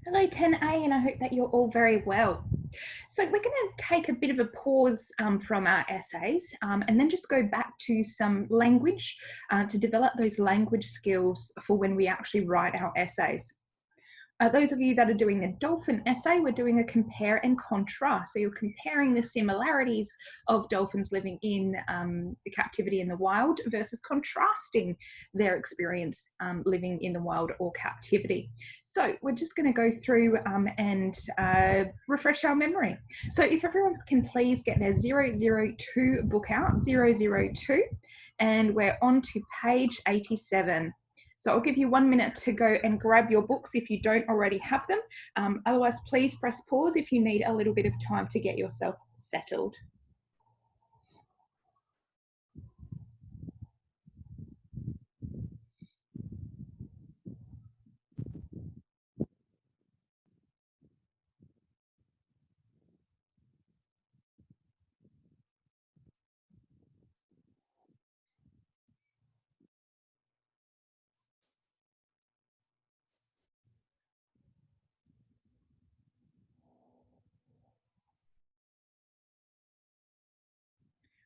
Hello 10A, and I hope that you're all very well. So we're going to take a bit of a pause from our essays and then just go back to some language to develop those language skills for when we actually write our essays. Those of you that are doing the dolphin essay, we're doing a compare and contrast. So you're comparing the similarities of dolphins living in captivity in the wild versus contrasting their experience living in the wild or captivity. So we're just going to go through and refresh our memory. So if everyone can please get their 002 book out, 002, and we're on to page 87. So I'll give you 1 minute to go and grab your books if you don't already have them. Otherwise, please press pause if you need a little bit of time to get yourself settled.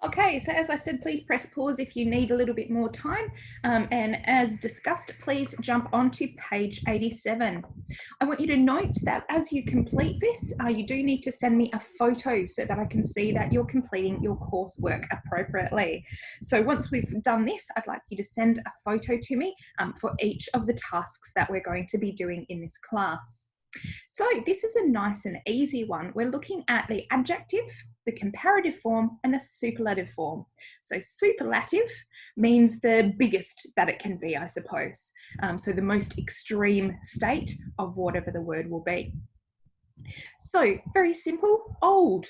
Okay, so as I said, please press pause if you need a little bit more time. And as discussed, please jump onto page 87. I want you to note that as you complete this, you do need to send me a photo so that I can see that you're completing your coursework appropriately. So once we've done this, I'd like you to send a photo to me for each of the tasks that we're going to be doing in this class. So this is a nice and easy one. We're looking at the adjective, the comparative form, and the superlative form. So superlative means the biggest that it can be, I suppose. So the most extreme state of whatever the word will be. So very simple, old.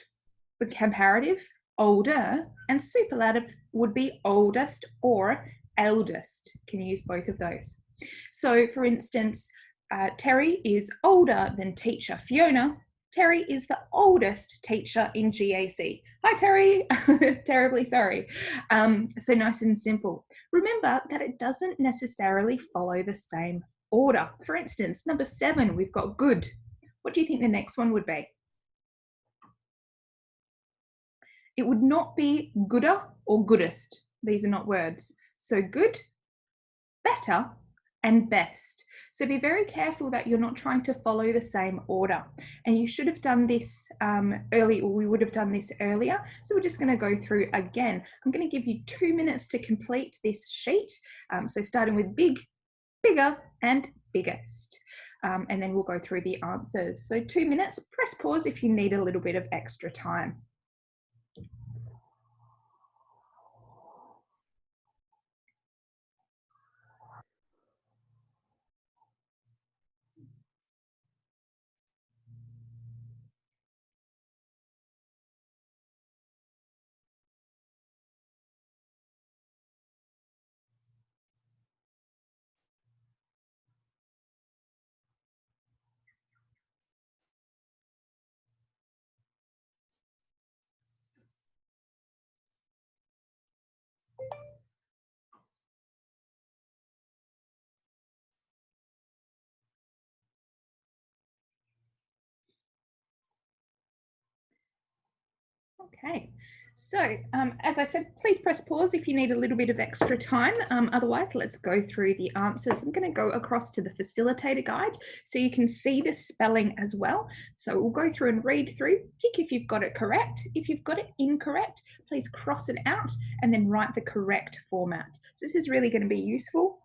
The comparative, older, and superlative would be oldest or eldest. Can use both of those. So for instance, Terry is older than teacher Fiona. Terry is the oldest teacher in GAC. Hi, Terry. Terribly sorry. So nice and simple. Remember that it doesn't necessarily follow the same order. For instance, number 7, we've got good. What do you think the next one would be? It would not be gooder or goodest. These are not words. So good, better, and best. So be very careful that you're not trying to follow the same order. And you should have done this early, or we would have done this earlier. So we're just going to go through again. I'm going to give you 2 minutes to complete this sheet. So starting with big, bigger, and biggest. And then we'll go through the answers. So 2 minutes, press pause if you need a little bit of extra time. Okay, so as I said, please press pause if you need a little bit of extra time. Otherwise, let's go through the answers. I'm going to go across to the facilitator guide so you can see the spelling as well. So we'll go through and read through, tick if you've got it correct. If you've got it incorrect, please cross it out and then write the correct format. So this is really going to be useful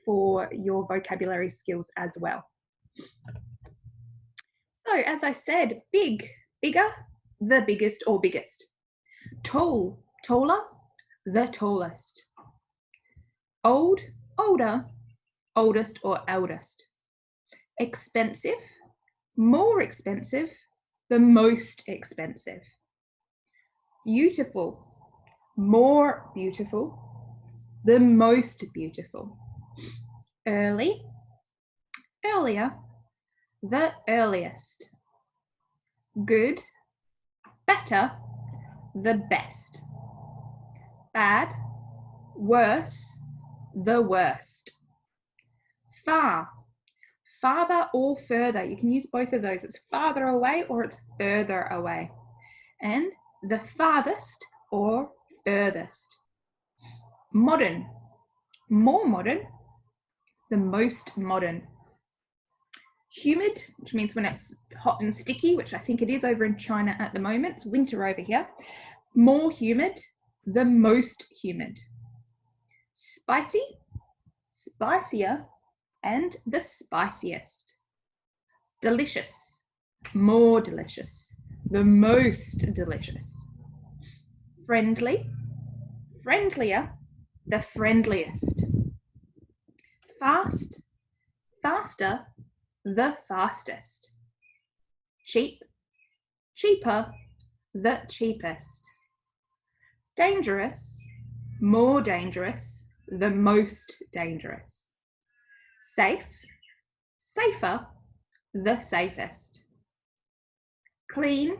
for your vocabulary skills as well. So as I said, big, bigger, the biggest or biggest. Tall, taller, the tallest. Old, older, oldest or eldest. Expensive, more expensive, the most expensive. Beautiful, more beautiful, the most beautiful. Early, earlier, the earliest. Good, better, the best. Bad, worse, the worst. Far, Farther or further. You can use both of those. It's farther away or it's further away. And the farthest or furthest. Modern, more modern, the most modern. Humid, which means when it's hot and sticky, which I think it is over in China at the moment. It's winter over here. More humid, the most humid. Spicy, spicier, and the spiciest. Delicious, more delicious, the most delicious. Friendly, friendlier, the friendliest. Fast, faster, the fastest. Cheap, cheaper, the cheapest. Dangerous, more dangerous, the most dangerous. Safe, safer, the safest. Clean,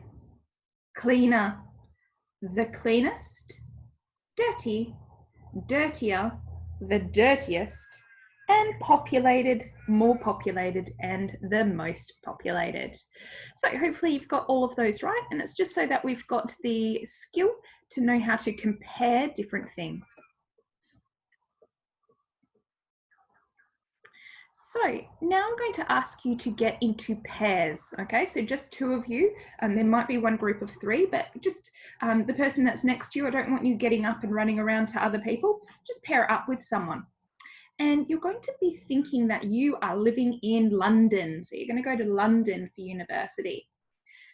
cleaner, the cleanest. Dirty, dirtier, the dirtiest. And populated, more populated, and the most populated. So hopefully you've got all of those right, and it's just so that we've got the skill to know how to compare different things. So now I'm going to ask you to get into pairs, okay? So just two of you, there might be one group of three, but just the person that's next to you, I don't want you getting up and running around to other people, just pair up with someone. And you're going to be thinking that you are living in London. So you're going to go to London for university.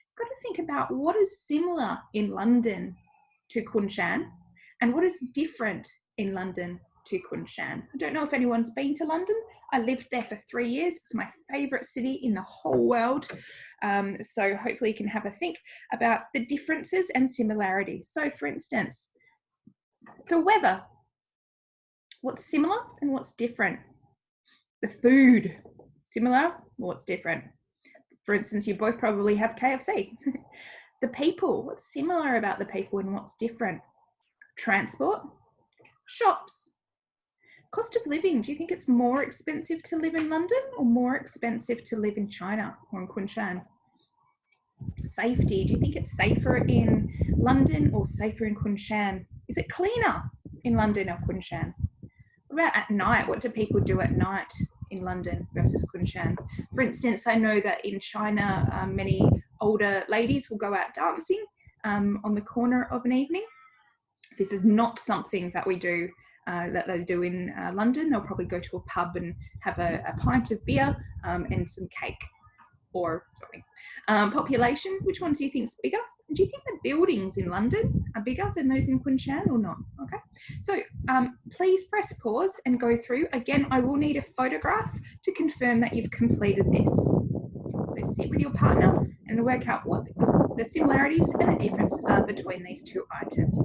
You've got to think about what is similar in London to Kunshan and what is different in London to Kunshan. I don't know if anyone's been to London. I lived there for 3 years. It's my favorite city in the whole world. So hopefully you can have a think about the differences and similarities. So for instance, the weather. What's similar and what's different? The food, similar, what's different? For instance, you both probably have KFC. The people, what's similar about the people and what's different? Transport, shops. Cost of living, do you think it's more expensive to live in London or more expensive to live in China or in Kunshan? Safety, do you think it's safer in London or safer in Kunshan? Is it cleaner in London or Kunshan? About at night, what do people do at night in London versus Kunshan? For instance, I know that in China, many older ladies will go out dancing on the corner of an evening. This is not something that we do, that they do in London. They'll probably go to a pub and have a pint of beer and some cake or something. Population, which ones do you think is bigger? Do you think the buildings in London are bigger than those in Kunshan or not? Okay, so please press pause and go through. Again, I will need a photograph to confirm that you've completed this. So sit with your partner and work out what the similarities and the differences are between these two items.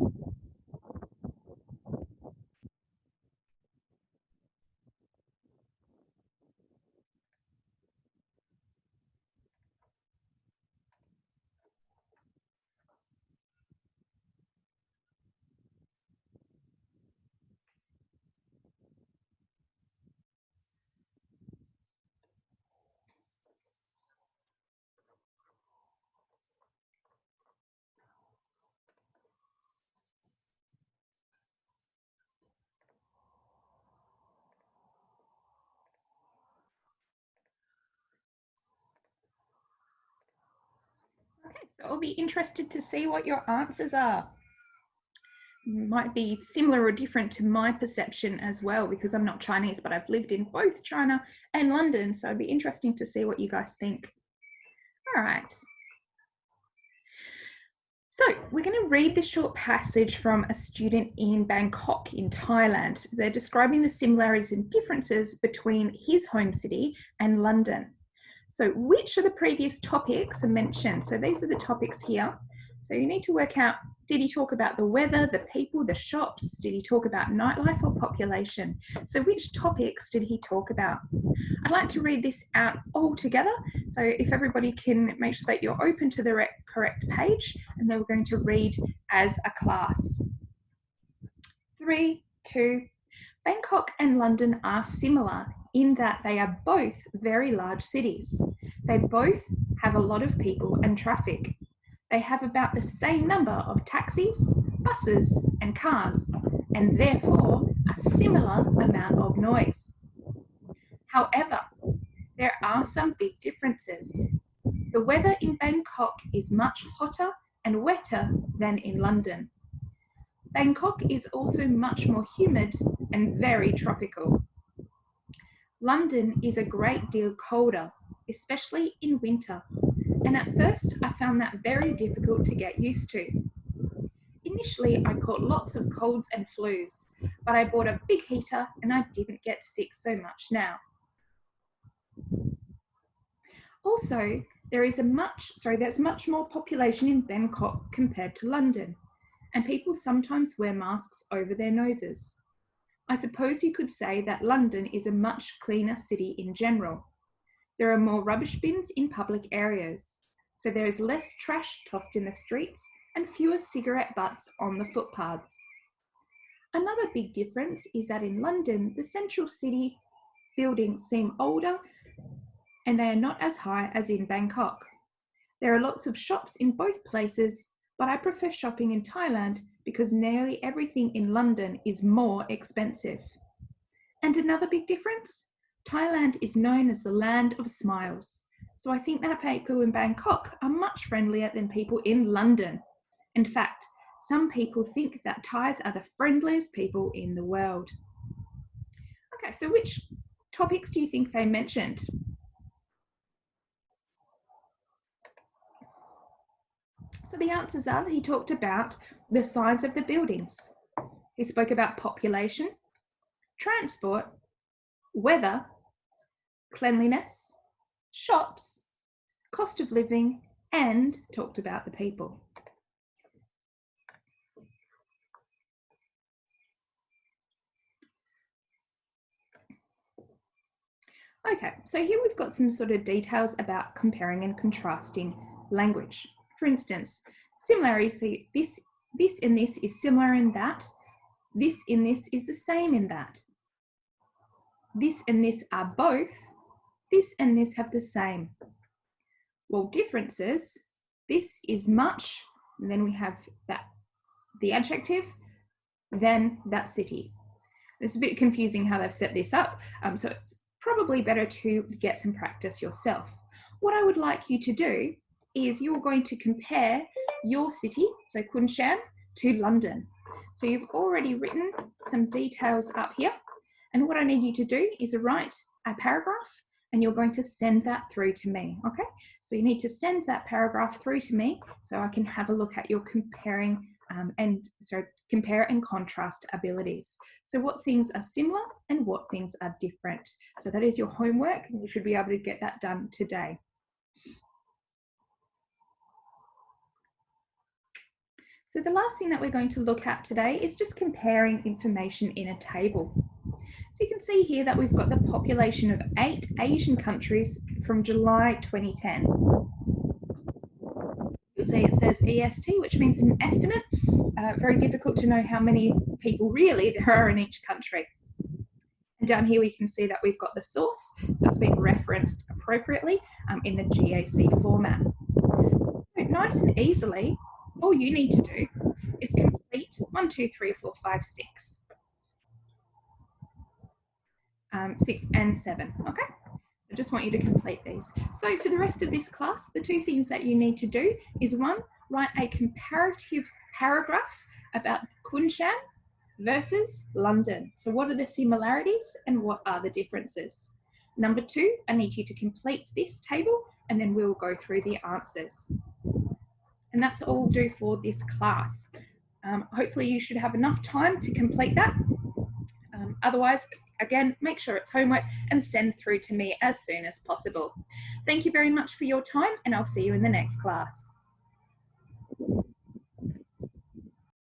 Okay, so I'll be interested to see what your answers are. Might be similar or different to my perception as well, because I'm not Chinese, but I've lived in both China and London, so it'd be interesting to see what you guys think. All right. So we're going to read this short passage from a student in Bangkok in Thailand. They're describing the similarities and differences between his home city and London. So which of the previous topics are mentioned? So these are the topics here. So you need to work out, did he talk about the weather, the people, the shops? Did he talk about nightlife or population? So which topics did he talk about? I'd like to read this out all together. So if everybody can make sure that you're open to the correct page, and then we're going to read as a class. 3, 2, Bangkok and London are similar in that they are both very large cities. They both have a lot of people and traffic. They have about the same number of taxis, buses, and cars, and therefore a similar amount of noise. However, there are some big differences. The weather in Bangkok is much hotter and wetter than in London. Bangkok is also much more humid and very tropical. London is a great deal colder, especially in winter, and at first I found that very difficult to get used to. Initially, I caught lots of colds and flus, but I bought a big heater and I didn't get sick so much now. Also, there's much more population in Bangkok compared to London, and people sometimes wear masks over their noses. I suppose you could say that London is a much cleaner city in general. There are more rubbish bins in public areas, so there is less trash tossed in the streets and fewer cigarette butts on the footpaths. Another big difference is that in London, the central city buildings seem older and they are not as high as in Bangkok. There are lots of shops in both places, but I prefer shopping in Thailand because nearly everything in London is more expensive. And another big difference, Thailand is known as the land of smiles. So I think that people in Bangkok are much friendlier than people in London. In fact, some people think that Thais are the friendliest people in the world. Okay, so which topics do you think they mentioned? So the answers are that he talked about the size of the buildings. He spoke about population, transport, weather, cleanliness, shops, cost of living, and talked about the people. Okay, so here we've got some sort of details about comparing and contrasting language. For instance, similarity, this and this is similar in that, this and this is the same in that. This and this are both, this and this have the same. Well, differences, this is much, and then we have that, the adjective, then that city. It's a bit confusing how they've set this up, so it's probably better to get some practice yourself. What I would like you to do is you're going to compare your city, so Kunshan, to London. So you've already written some details up here, and what I need you to do is write a paragraph and you're going to send that through to me, okay? So you need to send that paragraph through to me so I can have a look at your compare and contrast abilities. So what things are similar and what things are different. So that is your homework, and you should be able to get that done today. So the last thing that we're going to look at today is just comparing information in a table. So you can see here that we've got the population of 8 Asian countries from July 2010. You'll see it says EST, which means an estimate. Very difficult to know how many people really there are in each country. And down here we can see that we've got the source, so it's been referenced appropriately in the GAC format. So nice and easily, all you need to do is complete 1, 2, 3, 4, 5, 6. 6 and 7, okay? So I just want you to complete these. So for the rest of this class, the 2 things that you need to do is 1, write a comparative paragraph about Kunshan versus London. So what are the similarities and what are the differences? Number 2, I need you to complete this table and then we'll go through the answers. And that's all we'll do for this class. Hopefully you should have enough time to complete that. Otherwise, again, make sure it's homework and send through to me as soon as possible. Thank you very much for your time, and I'll see you in the next class.